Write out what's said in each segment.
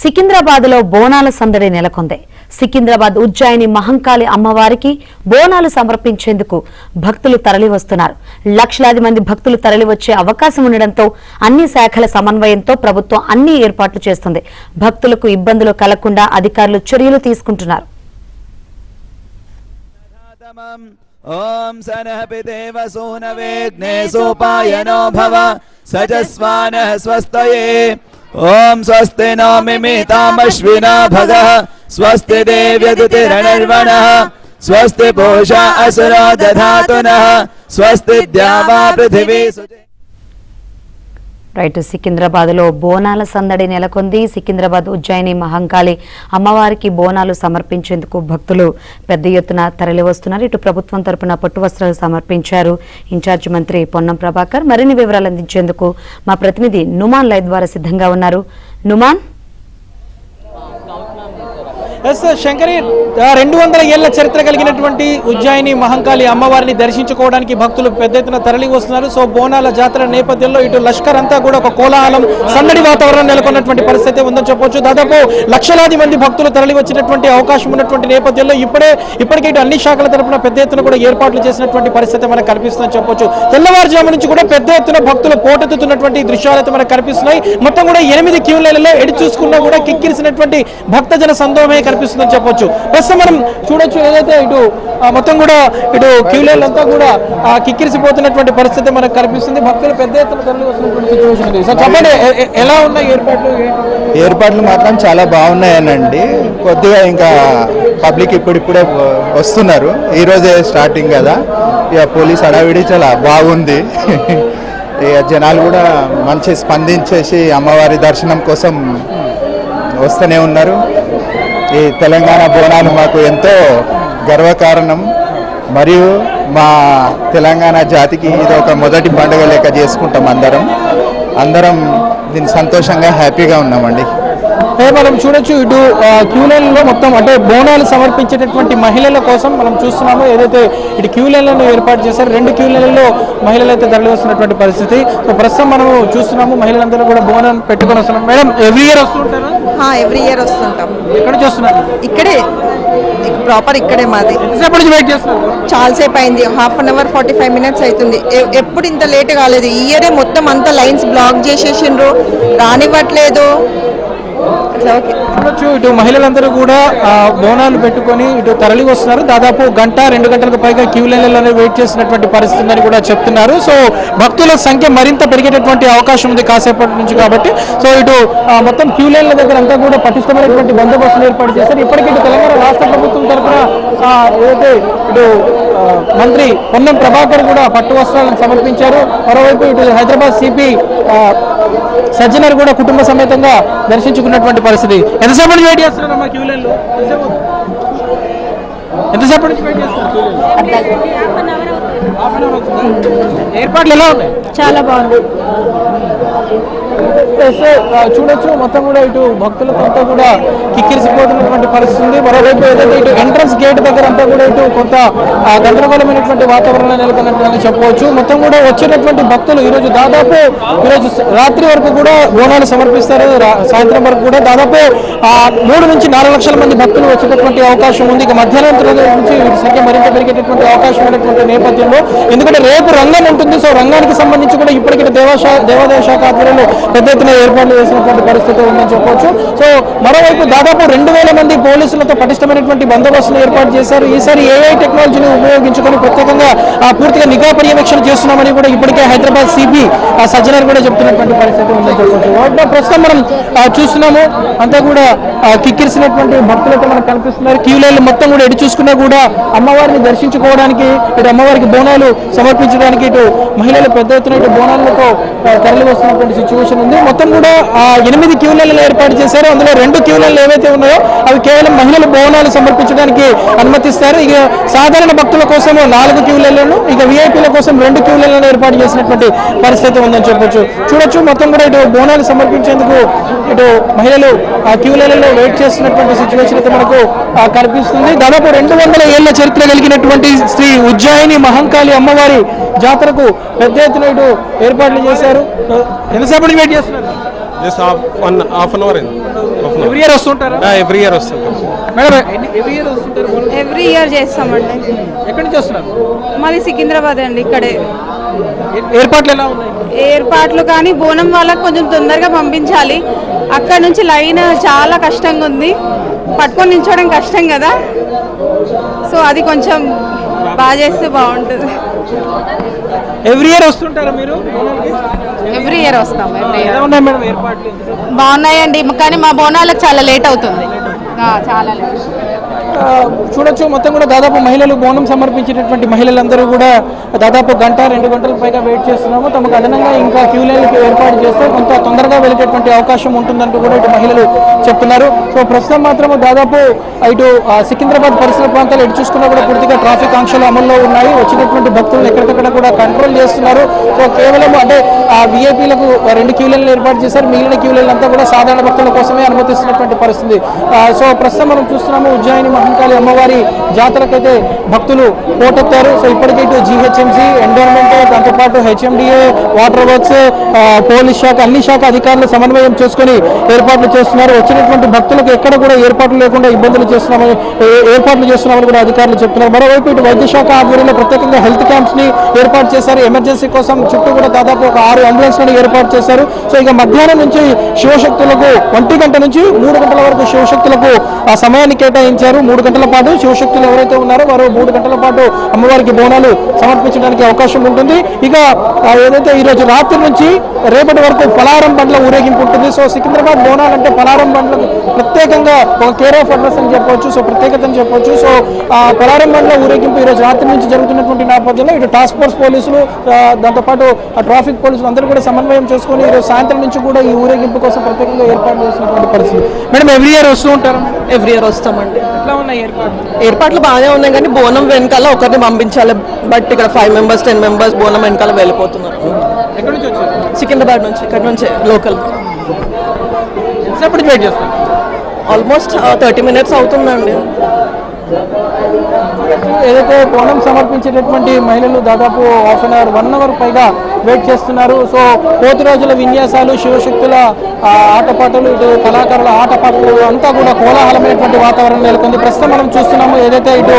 సికింద్రాబాద్ లో బోనాల సందడి నెలకొంది. సికింద్రాబాద్ ఉజ్జయిని మహంకాళి అమ్మవారికి బోనాలు సమర్పించేందుకు భక్తులు తరలివస్తున్నారు. లక్షలాది మంది భక్తులు తరలివచ్చే అవకాశం ఉండడంతో అన్ని శాఖల సమన్వయంతో ప్రభుత్వం అన్ని ఏర్పాట్లు చేస్తుంది. భక్తులకు ఇబ్బందులు కలగకుండా అధికారులు చర్యలు తీసుకుంటున్నారు. ఓం సనఃపిదేవ సూనవేగ్నే సోపాయనో భవ సజస్వానః స్వస్తయే ఓం స్వస్తి నో మిమితామశ్వినా భగః స్వస్తి దేవ్యదుతిరణర్వణః స్వస్తి పూషా అసురో దధాతునః స్వస్తి ద్యావా పృథివీ రైట్. సికింద్రాబాద్ లో బోనాల సందడి నెలకొంది. సికింద్రాబాద్ ఉజ్జయిని మహంకాళి అమ్మవారికి బోనాలు సమర్పించేందుకు భక్తులు పెద్ద ఎత్తున తరలివస్తున్నారు. ఇటు ప్రభుత్వం తరపున పట్టు వస్త్రాలు సమర్పించారు ఇన్ఛార్జ్ మంత్రి పొన్నం ప్రభాకర్. మరిన్ని వివరాలు అందించేందుకు మా ప్రతినిధి నుమాన్ లైవ్ ద్వారా సిద్ధంగా ఉన్నారు. నుమాన్, శంకరి, 200 ఏళ్ల చరిత్ర కలిగినటువంటి ఉజ్జయిని మహంకాళి అమ్మవారిని దర్శించుకోవడానికి భక్తులు పెద్ద ఎత్తున తరలి వస్తున్నారు. సో బోనాల జాతర నేపథ్యంలో ఇటు లష్కర్ అంతా కూడా ఒక కోలాహలం, సందడి వాతావరణం నెలకొన్నటువంటి పరిస్థితి ఉందని చెప్పొచ్చు. దాదాపు లక్షలాది మంది భక్తులు తరలి వచ్చినటువంటి అవకాశం ఉన్నటువంటి నేపథ్యంలో ఇప్పటికే ఇటు అన్ని శాఖల తరఫున పెద్ద ఎత్తున కూడా ఏర్పాట్లు చేసినటువంటి పరిస్థితి మనకు కనిపిస్తుందని చెప్పొచ్చు. తెల్లవారుజాము నుంచి కూడా పెద్ద ఎత్తున భక్తులు పోటెత్తుతున్నటువంటి దృశ్యాలు అయితే మనకు కనిపిస్తున్నాయి. మొత్తం కూడా 8 క్యూ లైన్లలో ఎడి చూసుకున్నా కూడా కిక్కిరిసినటువంటి భక్తజన సందోహమే కనిపిస్తుందని చెప్పొచ్చు. ప్రస్తుతం మనం చూడొచ్చు, ఏదైతే ఇటు మొత్తం కూడా ఇటు క్యూ లైన్లంతా కూడా కిక్కిరిసిపోతున్నటువంటి పరిస్థితి మనకు కనిపిస్తుంది. భక్తులు పెద్ద ఎత్తున తరలి వస్తున్నటువంటి సిచ్యువేషన్ ఉంది. సార్ చెప్పండి, ఎలా ఉన్నాయి ఏర్పాట్లు మాత్రం చాలా బాగున్నాయనండి. కొద్దిగా ఇంకా పబ్లిక్ ఇప్పుడిప్పుడే వస్తున్నారు. ఈరోజే స్టార్టింగ్ కదా, ఇక పోలీస్ హడావిడి చాలా బాగుంది. ఇక జనాలు కూడా మంచి స్పందించేసి అమ్మవారి దర్శనం కోసం వస్తూనే ఉన్నారు. ఈ తెలంగాణ బోనాలు మాకు ఎంతో గర్వకారణం, మరియు మా తెలంగాణ జాతికి ఇది ఒక మొదటి పండుగ లెక్క చేసుకుంటాం. అందరం దీన్ని సంతోషంగా హ్యాపీగా ఉన్నామండి. మనం చూడొచ్చు, ఇటు క్యూ లైన్లో మొత్తం అంటే బోనాలు సమర్పించేటటువంటి మహిళల కోసం మనం చూస్తున్నాము. ఏదైతే ఇటు క్యూ లైన్లను ఏర్పాటు చేశారు, 2 క్యూ లైన్లలో మహిళలు అయితే తరలి వస్తున్నటువంటి పరిస్థితి. సో ప్రస్తుతం మనము చూస్తున్నాము, మహిళలందరూ కూడా బోనాలు పెట్టుకొని వస్తున్నాం. మేడం, ఎవ్రీ ఇయర్ వస్తుంటారు? ఎవ్రీ ఇయర్ వస్తుంటాం. ఎక్కడ చూస్తున్నారు? ఇక్కడే, ప్రాపర్ ఇక్కడే మాది. ఎంతసేపు నుంచి వెయిట్ చేస్తున్నారు? చాలాసేపు అయింది, 1/2 అవర్ 45 మినిట్స్ అవుతుంది. ఎప్పుడు ఇంత లేట్ కాలేదు. ఈ ఇయరే మొత్తం అంతా లైన్స్ బ్లాక్ చేసేసిండ్రు, రానివ్వట్లేదు. చూడొచ్చు, ఇటు మహిళలందరూ కూడా బోనాలు పెట్టుకొని ఇటు తరలి వస్తున్నారు. దాదాపు 1-2 గంటలకు పైగా క్యూ లైన్లలో వెయిట్ చేసినటువంటి పరిస్థితి అని కూడా చెప్తున్నారు. సో భక్తుల సంఖ్య మరింత పెరిగేటటువంటి అవకాశం ఉంది కాసేపటి నుంచి కాబట్టి. సో ఇటు మొత్తం క్యూ లైన్ల దగ్గర అంతా కూడా పటిష్టమైనటువంటి బందోబస్తులు ఏర్పాటు చేశారు. ఇప్పటికీ ఇటు తెలంగాణ రాష్ట్ర ప్రభుత్వం తరఫున ఏదైతే ఇటు మంత్రి పొన్నం ప్రభాకర్ కూడా పట్టు వస్త్రాలను సమర్పించారు. మరోవైపు ఇటు హైదరాబాద్ సిపి సజ్జనర్ కూడా కుటుంబ సమేతంగా దర్శించుకున్నటువంటి పరిస్థితి. ఎంతసేపు నుంచి వెయిట్ చేస్తున్నారమ్మా క్యూ లైన్లో? ఎంతసేపు నుంచి వెయిట్ చేస్తున్నారు? ఏర్పాట్లు ఎలా ఉన్నాయి? చాలా బాగుంది. చూడొచ్చు, మొత్తం కూడా ఇటు భక్తులతో కూడా కిక్కిరిసిపోతున్నటువంటి పరిస్థితి ఉంది. మరోవైపు ఏదైతే ఇటు ఎంట్రన్స్ గేట్ దగ్గర అంతా కూడా ఇటు కొంత గందరగోళమైనటువంటి వాతావరణం నెలకొన్నట్టు చెప్పవచ్చు. మొత్తం కూడా వచ్చినటువంటి భక్తులు ఈరోజు రాత్రి వరకు కూడా బోనాలు సమర్పిస్తారు. సాయంత్రం వరకు కూడా దాదాపు 3 నుంచి 4 లక్షల మంది భక్తులు వచ్చేటటువంటి అవకాశం ఉంది. ఇక మధ్యాహ్నం నుంచి వీటి సంఖ్య మరింత పెరిగేటటువంటి అవకాశం ఉన్నటువంటి నేపథ్యంలో, ఎందుకంటే రేపు రంగం ఉంటుంది. సో రంగానికి సంబంధించి కూడా ఇప్పటికీ దేవాదాయ శాఖ ఆధ్వర్యంలో పెద్ద ఎత్తున ఏర్పాట్లు చేసినటువంటి పరిస్థితి ఉందని చెప్పవచ్చు. సో మరోవైపు దాదాపు 2000 మంది పోలీసులతో పటిష్టమైనటువంటి బందోబస్తును ఏర్పాటు చేశారు. ఈసారి AI టెక్నాలజీని ఉపయోగించుకొని ప్రత్యేకంగా పూర్తిగా నిఘా పర్యవేక్షణ చేస్తున్నామని కూడా ఇప్పటికే హైదరాబాద్ సిపి సజ్జనర్ కూడా చెప్తున్నటువంటి పరిస్థితి ఉందని చెప్పవచ్చు. ప్రస్తుతం మనం చూస్తున్నాము, అంతా కూడా కిక్కిరిసినటువంటి భక్తులతో మనకు కనిపిస్తున్నారు. క్యూ లైన్లు మొత్తం కూడా ఎడి చూసుకున్నా కూడా అమ్మవారిని దర్శించుకోవడానికి, ఇటు అమ్మవారికి బోనాలు సమర్పించడానికి ఇటు మహిళలు పెద్ద ఎత్తున ఇటు బోనాలతో తరలి వస్తున్నటువంటి సిచ్యువేషన్ ఉంది. మొత్తం కూడా 8 క్యూ లైన్లు ఏర్పాటు చేశారు. అందులో 2 క్యూ లైన్లు ఏవైతే ఉన్నాయో అవి కేవలం మహిళలు బోనాలు సమర్పించడానికి అనుమతిస్తారు. ఇక సాధారణ భక్తుల కోసం 4 క్యూ లైన్లను, ఇక విఐపీల కోసం 2 క్యూ లైన్లను ఏర్పాటు చేసినటువంటి పరిస్థితి ఉందని చెప్పొచ్చు. చూడొచ్చు, మొత్తం కూడా ఇటు బోనాలు సమర్పించేందుకు ఇటు మహిళలు క్యూ లైన్లలో వెయిట్ చేస్తున్నటువంటి సిచ్యువేషన్ అయితే మనకు కనిపిస్తుంది. దాదాపు 200 ఏళ్ల చరిత్ర కలిగినటువంటి శ్రీ ఉజ్జయిని మహంకాళి అమ్మవారి జాతరకు పెద్ద ఎత్తున ఇటు ఏర్పాట్లు చేశారు. ఎంతసేపటి వెయిట్ చేస్తున్నారు? Just half an hour in. Every year వస్తుంటారా? ఎవ్రీ ఇయర్ వస్తుంది. మేడం ఎవ్రీ ఇయర్ వస్తుంటారు? ఎవ్రీ ఇయర్ చేస్తామండి. ఎక్కడి నుంచి వస్తున్నారు? మాది సికింద్రాబాద్ అండి. ఇక్కడే ఏర్పాట్లు ఎలా ఉన్నాయి? ఏర్పాట్లు కానీ బోనం వాళ్ళకి కొంచెం తొందరగా పంపించాలి. అక్కడ నుంచి లైన్ చాలా కష్టంగా ఉంది, పట్టుకొని నిల్చోవడం కష్టం కదా, సో అది కొంచెం బాగా చేస్తే బాగుంటుంది. ఎవ్రీ ఇయర్ వస్తుంటారా మీరు? ఎవ్రీ ఇయర్ వస్తాం. ఎలా ఉన్నాయి మేడం ఏర్పాట్లు? బాగున్నాయండి, కానీ మా బోనాలకు చాలా లేట్ అవుతుంది. చాలా లేట్. చూడొచ్చు మొత్తం కూడా దాదాపు మహిళలు బోనం సమర్పించేటటువంటి మహిళలందరూ కూడా దాదాపు గంట 2 గంటల పైగా వెయిట్ చేస్తున్నాము. తమకు అదనంగా ఇంకా క్యూ లైన్లకు ఏర్పాటు చేస్తే కొంత తొందరగా వెళ్ళేటటువంటి అవకాశం ఉంటుందంటూ కూడా ఇటు మహిళలు చెప్తున్నారు. సో ప్రస్తుతం మాత్రం దాదాపు ఇటు సికింద్రాబాద్ పరిసర ప్రాంతాలు ఎటు చూసుకున్నా కూడా పూర్తిగా ట్రాఫిక్ ఆంక్షలు అమల్లో ఉన్నాయి. వచ్చినటువంటి భక్తులను ఎక్కడికక్కడ కూడా కంట్రోల్ చేస్తున్నారు. సో కేవలం అంటే ఆ విఐపీలకు 2 క్యూ లైన్లు ఏర్పాటు చేశారు. మిగిలిన క్యూ లైన్లు అంతా కూడా సాధారణ భక్తుల కోసమే అనుమతిస్తున్నటువంటి పరిస్థితి. సో ప్రస్తుతం మనం చూస్తున్నాము ఉజ్జయిని మహంకాళి అమ్మవారి జాతరకైతే భక్తులు పోటెత్తారు. సో ఇప్పటికే ఇటు జీహెచ్ఎంసీ, ఎండోర్మెంట్, దాంతోపాటు హెచ్ఎండిఏ, వాటర్ వర్క్స్, పోలీస్ శాఖ, అన్ని శాఖ అధికారులు సమన్వయం చేసుకుని ఏర్పాట్లు చేస్తున్నారు. వచ్చినటువంటి భక్తులకు ఎక్కడ కూడా ఏర్పాట్లు లేకుండా ఏర్పాట్లు చేస్తున్నామని కూడా అధికారులు చెప్తున్నారు. మరోవైపు ఇటు వైద్య శాఖ ఆధ్వర్యంలో ప్రత్యేకంగా హెల్త్ క్యాంప్స్ ని ఏర్పాటు చేశారు. ఎమర్జెన్సీ కోసం చుట్టూ కూడా దాదాపు ఒక 6 అంబులెన్స్లను ఏర్పాటు చేశారు. సో ఇక మధ్యాహ్నం నుంచి శివశక్తులకు 1 గంట నుంచి 3 గంటల వరకు శివశక్తులకు ఆ సమయాన్ని కేటాయించారు. 3 గంటల పాటు శివశక్తులు ఎవరైతే ఉన్నారో వారు 3 గంటల పాటు అమ్మవారికి బోనాలు సమర్పించడానికి అవకాశం ఉంటుంది. ఇక ఏదైతే ఈ రోజు రాత్రి నుంచి రేపటి వరకు పలారం బండ్ల ఊరేగింపు ఉంటుంది. సో సికింద్రాబాద్ బోనాలు అంటే పలారం బండ్లకు ప్రత్యేకంగా ఒక కేర్ ఆఫ్ అడ్రస్ అని చెప్పవచ్చు. సో ప్రత్యేకత అని చెప్పవచ్చు. సో పలారం బండ్ల ఊరేగింపు ఈ రోజు రాత్రి నుంచి జరుగుతున్నటువంటి నేపథ్యంలో ఇటు టాస్క్ ఫోర్స్ పోలీసులు, దాంతోపాటు ట్రాఫిక్ పోలీసులు అందరూ కూడా సమన్వయం చేసుకుని ఈ రోజు సాయంత్రం నుంచి కూడా ఈ ఊరేగింపు కోసం ప్రత్యేకంగా ఏర్పాటు చేసినటువంటి పరిస్థితి. మేడం ఎవ్రీ ఇయర్ వస్తూ ఉంటారు? ఎవ్రీ ఇయర్ వస్తామండి. ఎట్లా ఉన్నాయి ఏర్పాట్లు? ఏర్పాట్లు బాగానే ఉన్నాయి, కానీ బోనం వెనకాల ఒకరిని పంపించాలి. బట్ ఇక్కడ 5 మెంబర్స్ 10 మెంబర్స్ బోనం వెనకాల వెళ్ళిపోతున్నారు. ఎక్కడి నుంచి వచ్చారు? సికింద్రాబాద్ నుంచి, ఇక్కడ నుంచి లోకల్. ఎంతసేపటి వెయిట్ చేస్తారు? ఆల్మోస్ట్ 30 మినిట్స్ అవుతుందండి. ఏదైతే బోనం సమర్పించేటటువంటి మహిళలు దాదాపు 1/2 అవర్ 1 అవర్ పైగా వెయిట్ చేస్తున్నారు. సో పోతు రోజుల విన్యాసాలు, శివశక్తుల ఆటపాటలు, ఇటు కళాకారుల ఆటపాటలు అంతా కూడా కోలాహలమైనటువంటి వాతావరణం నెలకొంది. ప్రస్తుతం మనం చూస్తున్నాము ఏదైతే ఇటు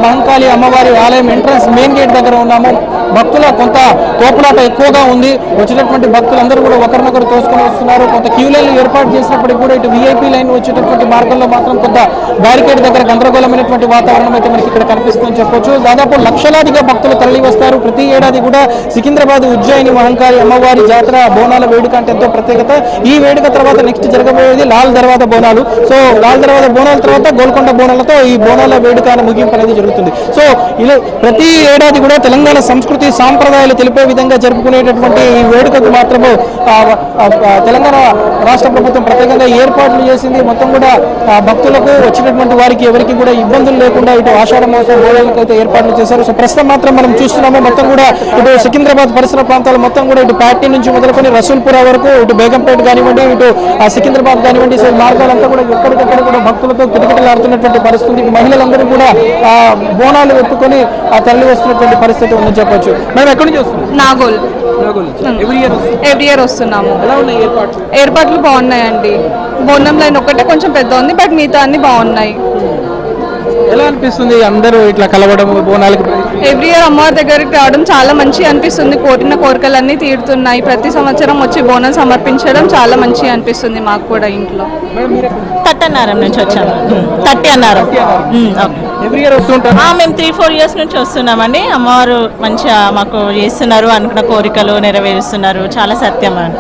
మహంకాళి అమ్మవారి ఆలయం ఎంట్రన్స్ మెయిన్ గేట్ దగ్గర ఉన్నాము. భక్తుల కొంత తోపులాట ఎక్కువగా ఉంది. వచ్చినటువంటి భక్తులందరూ కూడా ఒకరినొకరు తోసుకొని వస్తున్నారు. కొంత క్యూ లైన్లు ఏర్పాటు చేసినప్పటికీ కూడా ఇటు విఐపీ లైన్ వచ్చేటటువంటి మార్గంలో మాత్రం కొంత బ్యారికేడ్ దగ్గర గందరగోళమైనటువంటి వాతావరణం అయితే మనకి ఇక్కడ కనిపిస్తుందని చెప్పొచ్చు. దాదాపు లక్షలాదిగా భక్తులు తరలి వస్తారు. ప్రతి ఏడాది కూడా సికింద్రాబాద్ ఉజ్జయిని మహంకాళి అమ్మవారి జాతర బోనాల వేడుక అంటే ఎంతో ప్రత్యేకత. ఈ వేడుక తర్వాత నెక్స్ట్ జరగబోయేది లాల్ దర్వాజా బోనాలు. సో లాల్ దర్వాజా బోనాల తర్వాత గోల్కొండ బోనాలతో ఈ బోనాల వేడుక ముగింపు అనేది జరుగుతుంది. సో ఇలా ప్రతి ఏడాది కూడా తెలంగాణ సంస్కృతి సాంప్రదాయాలు తెలిపే విధంగా జరుపుకునేటటువంటి ఈ వేడుకకు మాత్రము తెలంగాణ రాష్ట్ర ప్రభుత్వం ప్రత్యేకంగా ఏర్పాట్లు చేసింది. మొత్తం కూడా భక్తులకు వచ్చినటువంటి వారికి ఎవరికి కూడా ఇబ్బందులు లేకుండా ఇటు ఆషాఢ మాసం బోనాలకు అయితే ఏర్పాట్లు చేశారు. సో ప్రస్తుతం మాత్రం మనం చూస్తున్నాము మొత్తం కూడా ఇటు సికింద్రాబాద్ పరిసర ప్రాంతాలు మొత్తం కూడా ఇటు ప్యాటీ నుంచి మొదలుకొని రసూల్పుర వరకు, ఇటు బేగంపేట కానివ్వండి, ఇటు సికింద్రాబాద్ కానివ్వండి, సో మార్గాలంతా కూడా ఎక్కడికక్కడ కూడా భక్తులతో కిటకిటలాడుతున్నటువంటి పరిస్థితి. మహిళలందరూ కూడా బోనాలు ఎత్తుకొని తరలి వస్తున్నటువంటి పరిస్థితి ఉందని చెప్పొచ్చు. మేము ఎక్కడి నుంచి వస్తున్నాం? నాగోల్. ఎవ్రీ ఇయర్ వస్తున్నాము. ఏర్పాట్లు బాగున్నాయండి. బోనం లైన్ ఒకటే కొంచెం పెద్ద ఉంది, బట్ మిగతా అన్ని బాగున్నాయి. ఎలా అనిపిస్తుంది అందరూ ఇట్లా కలవడం బోనాలకి? ఎవ్రీ ఇయర్ అమ్మవారి దగ్గరికి రావడం చాలా మంచి అనిపిస్తుంది. కోరిన కోరికలన్నీ తీరుతున్నాయి. ప్రతి సంవత్సరం వచ్చి బోనం సమర్పించడం చాలా మంచి అనిపిస్తుంది మాకు కూడా ఇంట్లో. తట్టన్నారం నుంచి వచ్చాము. తట్టి అన్నారు. ఎవ్రీ ఇయర్ వస్తుంటారు? మేము 3-4 ఇయర్స్ నుంచి వస్తున్నామండి. అమ్మవారు మంచిగా మాకు చేస్తున్నారు, అనుకున్న కోరికలు నెరవేరుస్తున్నారు. చాలా సత్యం అండి.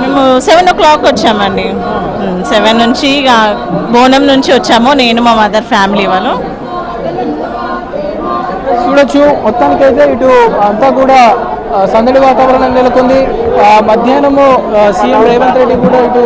మేము 7 o'clock వచ్చామండి. 7 నుంచి ఇక బోనం నుంచి వచ్చాము. నేను మా మదర్ ఫ్యామిలీ వాళ్ళు. చూడొచ్చు మొత్తానికైతే ఇటు అంతా కూడా సందడి వాతావరణం నెలకొంది. మధ్యాహ్నము సీఎం రేవంత్ రెడ్డి కూడా ఇటు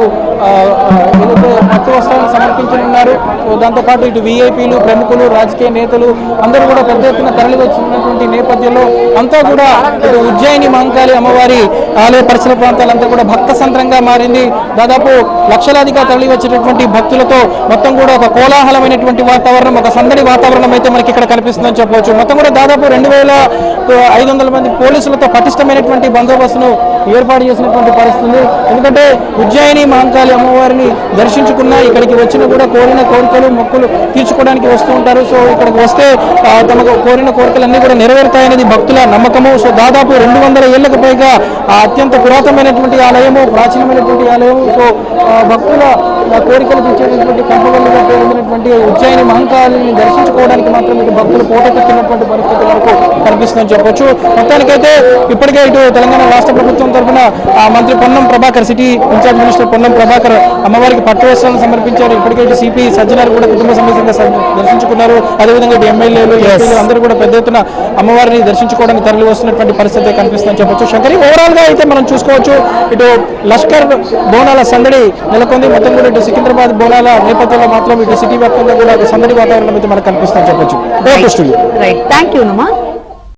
ఏదైతే భక్తి వస్త్రాలను సమర్పించనున్నారు. దాంతోపాటు ఇటు విఐపీలు, ప్రముఖులు, రాజకీయ నేతలు అందరూ కూడా పెద్ద ఎత్తున తరలి వచ్చినటువంటి నేపథ్యంలో అంతా కూడా ఇటు ఉజ్జయిని మహంకాళి అమ్మవారి ఆలయ పరిసర ప్రాంతాలంతా కూడా భక్త సంద్రంగా మారింది. దాదాపు లక్షలాదిగా తరలి వచ్చేటటువంటి భక్తులతో మొత్తం కూడా ఒక కోలాహలమైనటువంటి వాతావరణం, ఒక సందడి వాతావరణం అయితే మనకి ఇక్కడ కనిపిస్తుందని చెప్పవచ్చు. మొత్తం కూడా దాదాపు 2500 మంది పోలీసులతో పటిష్టమైనటువంటి బందోబస్తును ఏర్పాటు చేసినటువంటి పరిస్థితి. ఎందుకంటే ఉజ్జయిని మహంకాళి అమ్మవారిని దర్శించుకున్న ఇక్కడికి వచ్చిన కూడా కోరిన కోరికలు మొక్కులు తీర్చుకోవడానికి వస్తూ ఉంటారు. సో ఇక్కడికి వస్తే తమకు కోరిన కోరికలన్నీ కూడా నెరవేరుతాయనేది భక్తుల నమ్మకము. సో దాదాపు 200 ఏళ్లకు పైగా అత్యంత పురాతనమైనటువంటి ఆలయము, ప్రాచీనమైనటువంటి ఆలయము. సో భక్తుల కోరికలు తీర్చేటటువంటి కంపవల్లిగా పేరొందినటువంటి ఉజ్జయిని మహంకాళిని దర్శించుకోవడానికి మాత్రం ఇటు భక్తులు పోటెత్తుతున్నటువంటి పరిస్థితి మనకు కనిపిస్తుందని చెప్పొచ్చు. మొత్తానికైతే ఇప్పటికే ఇటు తెలంగాణ రాష్ట్ర ప్రభుత్వం తరఫున మంత్రి Ponnam Prabhakar, city in charge minister Ponnam Prabhakar అమ్మవారికి పట్టు వస్త్రాలను సమర్పించారు. ఇప్పటికే ఇటు సిపి సజ్జనారు కూడా కుటుంబ సమేతంగా దర్శించుకున్నారు. అదేవిధంగా ఇటు ఎమ్మెల్యేలు, ఎంపీలు అందరూ కూడా పెద్ద ఎత్తున అమ్మవారిని దర్శించుకోవడానికి తరలి వస్తున్నటువంటి పరిస్థితి కనిపిస్తుందని చెప్పొచ్చు. శంకరి, ఓవరాల్ గా అయితే మనం చూసుకోవచ్చు ఇటు లష్కర్ బోనాల సందడి నెలకొంది. మొత్తం కూడా ఇటు సికింద్రాబాద్ బోనాల నేపథ్యంలో మాత్రం ఇటు సిటీ వ్యాప్తంగా కూడా సందడి వాతావరణం అయితే మనకు కనిపిస్తుందని చెప్పొచ్చు. Right, thank you numa.